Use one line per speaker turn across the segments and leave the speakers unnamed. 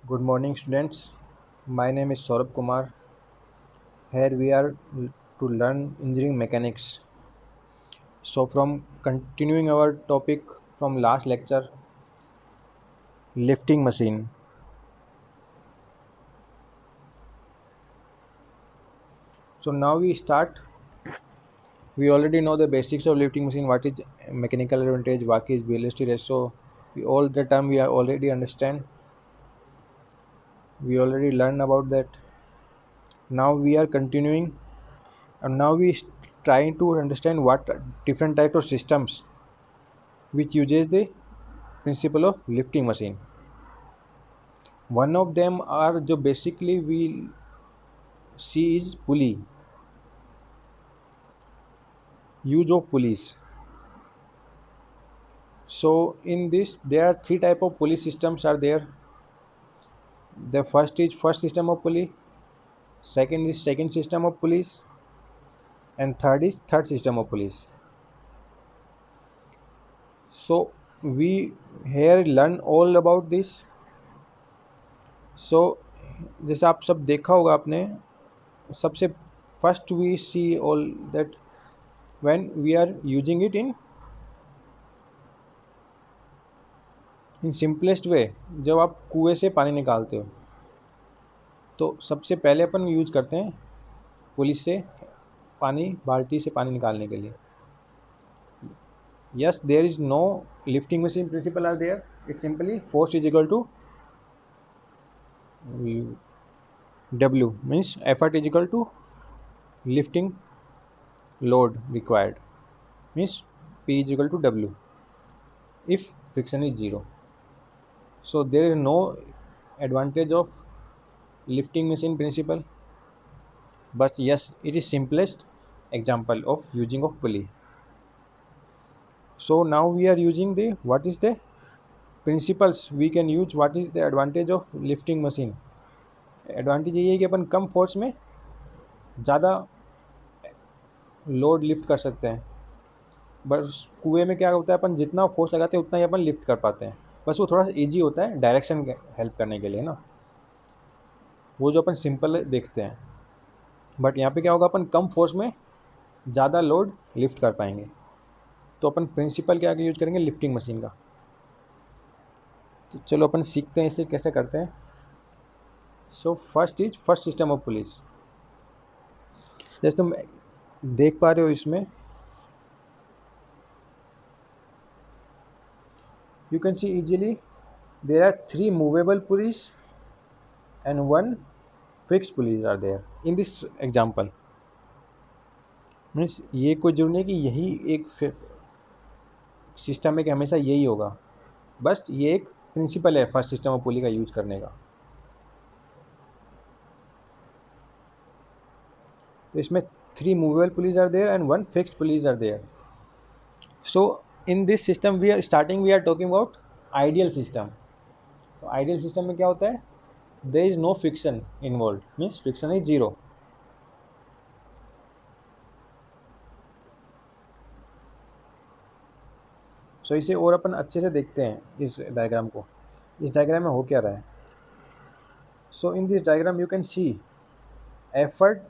Good morning, students. My name is Saurabh Kumar. Here we are to learn engineering mechanics. So, from continuing our topic from last lecture, lifting machine. So, now we start. We already know the basics of lifting machine. What is mechanical advantage? What is velocity ratio? All the time we are already understand. We already learned about that. Now we are continuing, and now we trying to understand what different types of systems which uses the principle of lifting machine. One of them are जो basically we see is pulley, use of pulleys. So in this there are three type of pulley systems are there. The first is first system of pulley, second is second system of pulleys, and third is third system of pulleys. So we here learn all about this. So जैसे आप सब देखा होगा आपने, सबसे first we see all that when we are using it in simplest way, जब आप कुएं से पानी निकालते हो तो सबसे पहले अपन यूज करते हैं पुलिस से पानी, बाल्टी से पानी निकालने के लिए. Yes, there is no lifting machine principle are there. It's simply force is equal to W, means effort is equal to lifting load required, means P is equal to W if friction is zero. So there is no advantage of lifting machine principle, but yes, it is simplest example of using of pulley. So now we are using the what is the principles we can use. What is the advantage of lifting machine? Advantage यही है कि अपन कम force में ज़्यादा load lift कर सकते हैं. बस कुएं में क्या होता है, अपन जितना फोर्स लगाते हैं उतना ही अपन लिफ्ट कर पाते हैं. बस वो थोड़ा सा ईजी होता है डायरेक्शन हेल्प करने के लिए ना, वो जो अपन सिंपल देखते हैं. बट यहाँ पे क्या होगा, अपन कम फोर्स में ज़्यादा लोड लिफ्ट कर पाएंगे. तो अपन प्रिंसिपल क्या यूज करेंगे, लिफ्टिंग मशीन का. तो चलो अपन सीखते हैं इसे कैसे करते हैं. So first is first system of police. जैसे तुम देख पा रहे हो इसमें, you can see easily there are three movable pulleys and one fixed pulleys are there in this example. Means ये कोई जरूरी नहीं कि यही एक सिस्टम है कि हमेशा यही होगा. बस ये एक प्रिंसिपल है फर्स्ट सिस्टम ऑफ पुली का यूज करने का. तो इसमें three movable pulleys are there and one fixed pulleys are there. So in this system we are talking about ideal system. तो आइडियल सिस्टम में क्या होता है, there is no friction involve, means friction is zero. So इसे और अपन अच्छे से देखते हैं इस डायग्राम को. इस डायग्राम में हो क्या रहा है. So in this diagram you can see effort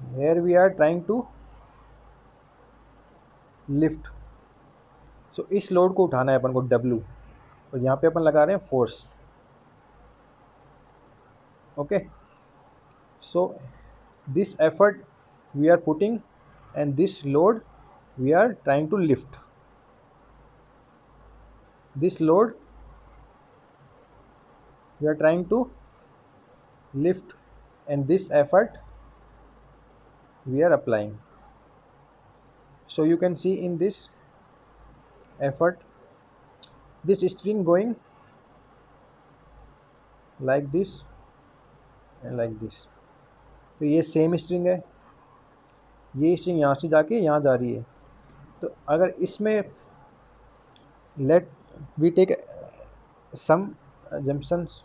where we are trying to lift. So इस लोड को उठाना है अपन को W, और यहाँ पे अपन लगा रहे हैं force. Okay, so this effort we are putting and this load we are trying to lift. This load we are trying to lift and this effort we are applying. So you can see in this effort this string going like this and like this. तो ये same string है, ये string यहाँ से जाके यहाँ जा रही है. तो अगर इसमें let we take some assumptions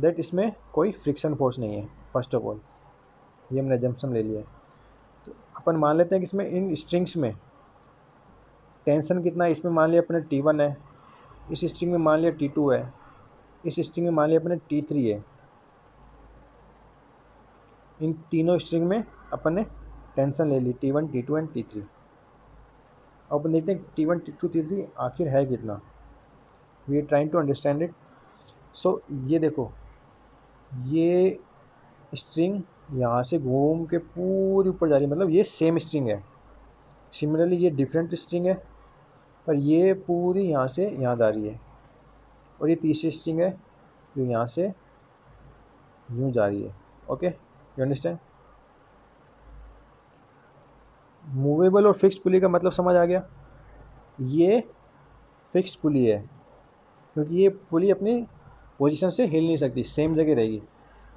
that इसमें कोई फ्रिक्शन फोर्स नहीं है. फर्स्ट ऑफ ऑल ये हमने जम्पशन ले लिया है. तो अपन मान लेते हैं कि इसमें इन स्ट्रिंग्स में टेंशन कितना है. इसमें मान लिया अपने T1 है, इस स्ट्रिंग में मान लिया T2 है, इस स्ट्रिंग में मान लिया अपने T3 है, इन तीनों स्ट्रिंग में अपन ने टेंशन ले ली T1 T2 एंड T3। अब अपन देखते हैं T1 T2 T3 आखिर है कितना। We are trying to understand it. So ये देखो, ये स्ट्रिंग यहाँ से घूम के पूरी ऊपर जा रही है, मतलब ये सेम स्ट्रिंग है। सिमिलरली ये डिफरेंट स्ट्रिंग है, पर ये पूरी यहाँ से यहाँ जा रही है। और ये तीसरी स्ट्रिंग है जो यहाँ से यूँ जा रही है। Okay, you understand. मूवेबल और फिक्स्ड पुली का मतलब समझ आ गया। ये फिक्स्ड पुली है क्योंकि ये पुली अपनी पोजीशन से हिल नहीं सकती, सेम जगह रहेगी।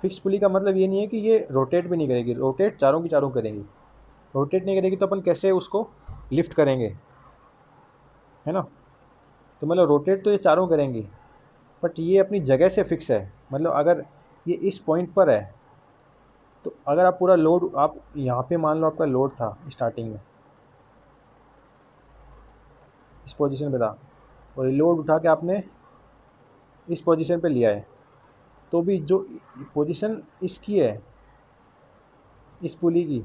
फिक्स्ड पुली का मतलब ये नहीं है कि ये रोटेट भी नहीं करेगी, रोटेट चारों की चारों करेंगी। रोटेट नहीं करेगी तो अपन कैसे उसको लिफ्ट करेंगे, है ना। तो मतलब रोटेट तो ये चारों करेंगी, बट ये अपनी जगह से फिक्स है। मतलब अगर ये इस पॉइंट पर है तो अगर आप पूरा लोड, आप यहाँ पे मान लो आपका लोड था स्टार्टिंग में, इस पोजीशन पे था, और ये लोड उठा के आपने इस पोजीशन पे लिया है, तो भी जो पोजीशन इसकी है, इस पुली की,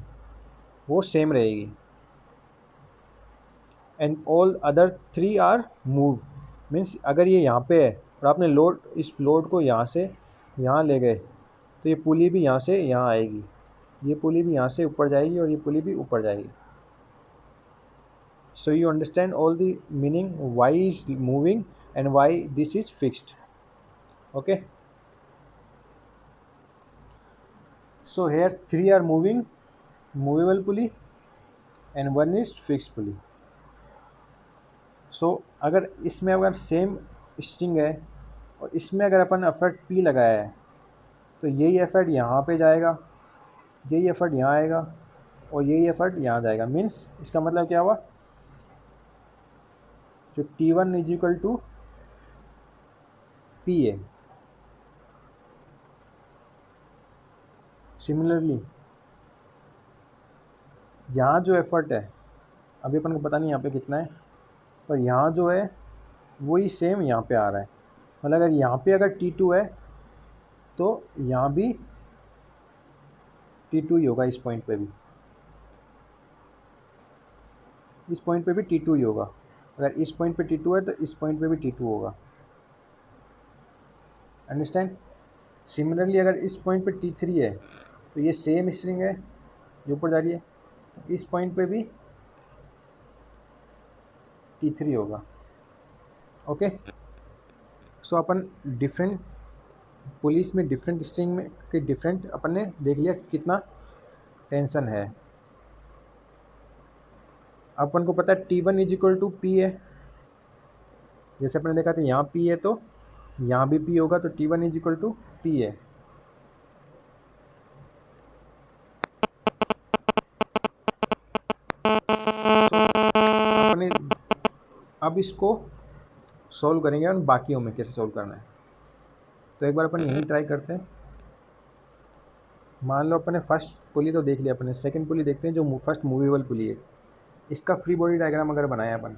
वो सेम रहेगी। And all other 3 are move. Means अगर ये यहाँ पे है और आपने लोड, इस लोड को यहाँ से यहाँ ले गए, तो ये पुली भी यहाँ से यहाँ आएगी, ये पुली भी यहाँ से ऊपर जाएगी और ये पुली भी ऊपर जाएगी। So you understand all the meaning why is moving and why this is fixed. Okay, so here 3 are moving, movable pulley, and 1 is fixed pulley. So अगर इसमें अगर सेम स्ट्रिंग है और इसमें अगर अपन एफर्ट P लगाया है, तो यही एफर्ट यहाँ पे जाएगा, यही एफर्ट यहाँ आएगा और यही एफर्ट यहाँ जाएगा। मीन्स इसका मतलब क्या हुआ, जो T1 is equal to P है। सिमिलरली यहाँ जो एफर्ट है, अभी अपन को पता नहीं यहाँ पे कितना है, पर यहाँ जो है वही सेम यहाँ पे आ रहा है। मतलब अगर यहाँ पे अगर T2 है तो यहाँ भी T2 ही होगा, इस पॉइंट पे भी, इस पॉइंट पे भी T2 ही होगा। अगर इस पॉइंट पे T2 है तो इस पॉइंट पे भी T2 होगा। अंडरस्टैंड। सिमिलरली अगर इस पॉइंट पे T3 है तो ये सेम स्ट्रिंग है जो ऊपर जा रही है, तो इस पॉइंट पे भी T3 होगा। ओके, सो अपन डिफरेंट पुलिस में डिफरेंट स्ट्रिंग में के डिफरेंट अपन ने देख लिया कितना टेंशन है। अपन को पता है T1 is equal to P है, जैसे अपन ने देखा था यहाँ P है तो यहाँ भी P होगा, तो T1 is equal to P है। अपने अब इसको सॉल्व करेंगे और बाकियों में कैसे सॉल्व करना है। तो एक बार अपन यही ट्राई करते हैं। मान लो अपने फर्स्ट पुली तो देख लिया अपने, सेकंड पुली देखते हैं जो फर्स्ट मूवेबल पुली है। इसका फ्री बॉडी डायग्राम अगर बनाया अपन,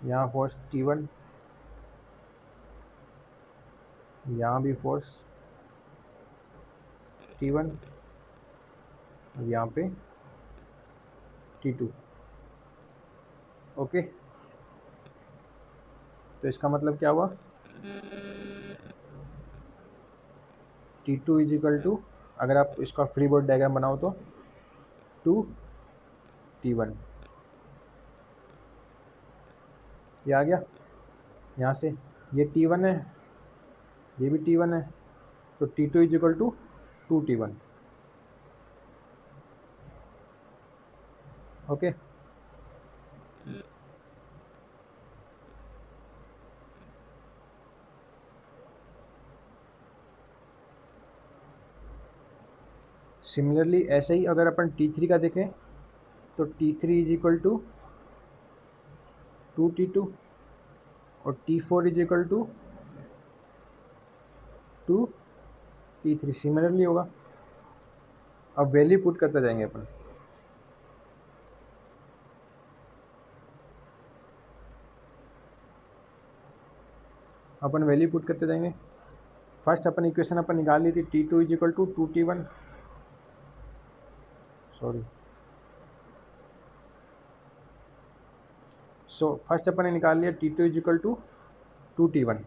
यहाँ फोर्स T1, यहाँ भी फोर्स T1 और यहाँ पे T2। ओके, तो इसका मतलब क्या हुआ, T2 इज इक्वल टू, अगर आप इसका फ्री बॉडी डायग्राम बनाओ तो 2T1, ये आ गया। यहाँ से ये T1 है, ये भी T1 है, तो T2 is equal to 2T1। Okay, similarly ऐसे ही अगर अपन T3 का देखें तो T3 is equal to 2T2 और T4 is equal to 2T3 similarly होगा। अब वैल्यू पुट करते जाएंगे अपन। अपन वैल्यू पुट करते जाएंगे। फर्स्ट अपन इक्वेशन अपन निकाल ली थी T2 is equal to 2T1, sorry, so first अपन ने निकाल लिया T2 is equal to 2T1।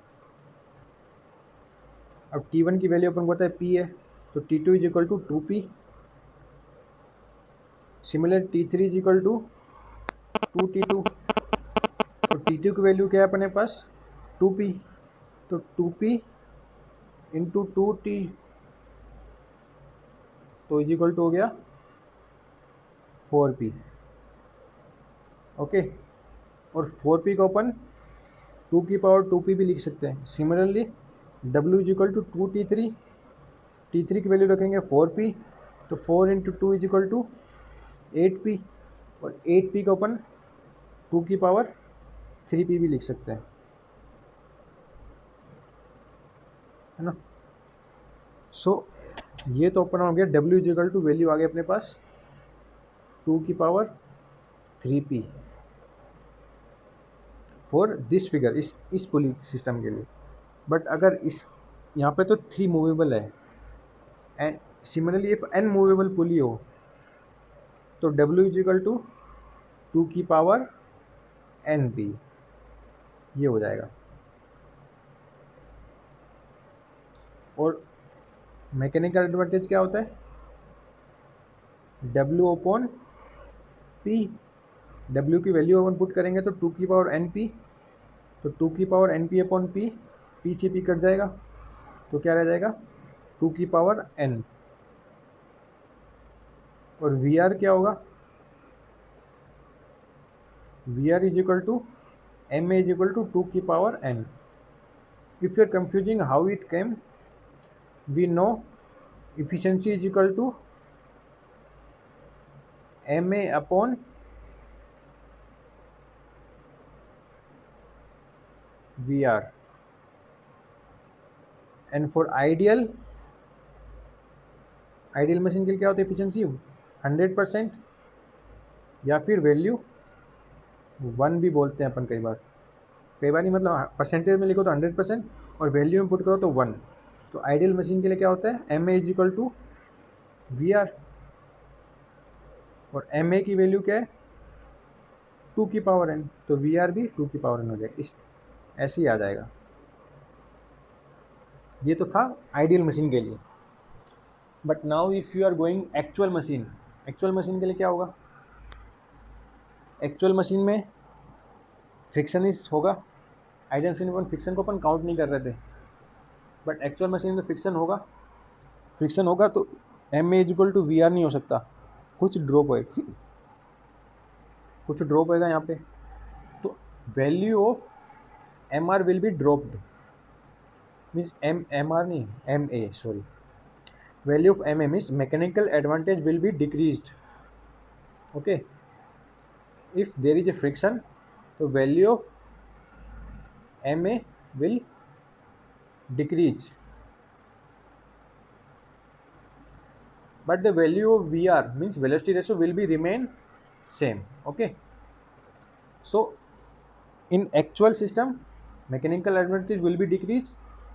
अब T1 की वैल्यू अपन को पता है P है, तो T2 is equal to 2P। Similar T3 is equal to 2T2, और T2 की वैल्यू क्या है अपने पास 2P, तो 2P इंटू 2T तो इज इक्वल टू हो गया 4P। ओके, और 4P को अपन 2 की पावर 2P भी लिख सकते हैं। Similarly W is equal to 2T3, T3 की वैल्यू रखेंगे 4P, तो 4 into 2 is equal to 8P, और 8P को अपन 2 की पावर 3P भी लिख सकते हैं, है ना। सो ये तो अपन हो गया W is equal to value आ गई अपने पास 2 की power 3P for this figure, इस पुली सिस्टम के लिए। बट अगर इस यहाँ पे तो 3 मूवेबल है, and similarly if n movable pulley हो तो W इज इक्वल टू 2 की पावर NP, ये हो जाएगा। और मैकेनिकल एडवांटेज क्या होता है, W अपॉन P। W की वैल्यू अपन पुट करेंगे तो 2 की पावर NP, तो 2 की power NP upon P, P से P कट जाएगा, तो क्या रह जाएगा 2 की पावर N। और VR क्या होगा, VR is equal to MA is equal to 2 की power N। If you are confusing how it came, we know efficiency is equal to MA upon VR, and for ideal machine के लिए क्या होता है efficiency 100%, या फिर value 1 भी बोलते हैं अपन कई बार नहीं, मतलब परसेंटेज में लिखो तो 100% और वैल्यू में पुट करो तो 1। तो आइडियल मशीन के लिए क्या होता है MA is equal to VR, और MA की वैल्यू क्या है 2 की पावर N, तो VR भी 2 की पावर N हो जाएगा, ऐसे ही आ जाएगा। ये तो था आइडियल मशीन के लिए। But now if you are going actual machine के लिए क्या होगा, एक्चुअल मशीन में फ्रिक्शनिस्ट होगा। आइडियल मशीन में फ्रिक्शन को अपन काउंट नहीं कर रहे थे, बट एक्चुअल मशीन में फ्रिक्शन होगा तो MA is equal to VR नहीं हो सकता, कुछ ड्रॉप होएगा यहाँ पे, तो value of MR will be dropped, means MR नहीं MA, sorry, value of MA means mechanical advantage will be decreased. Okay, if there is a friction, the value of MA will decrease, but the value of VR means velocity ratio will be remain same. Okay, so in actual system mechanical advantage will be decreased,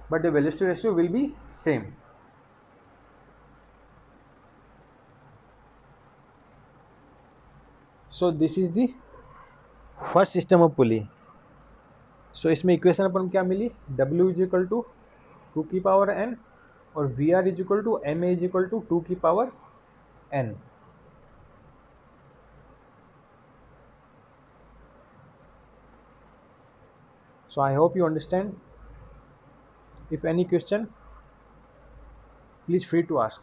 but the velocity ratio will be same. So this is the first system of pulley. So इसमें equation अपन क्या मिली, W is equal to 2 की power N और VR is equal to MA is equal to 2 की power N। So I hope you understand. If any question, please free to ask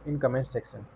in comment section.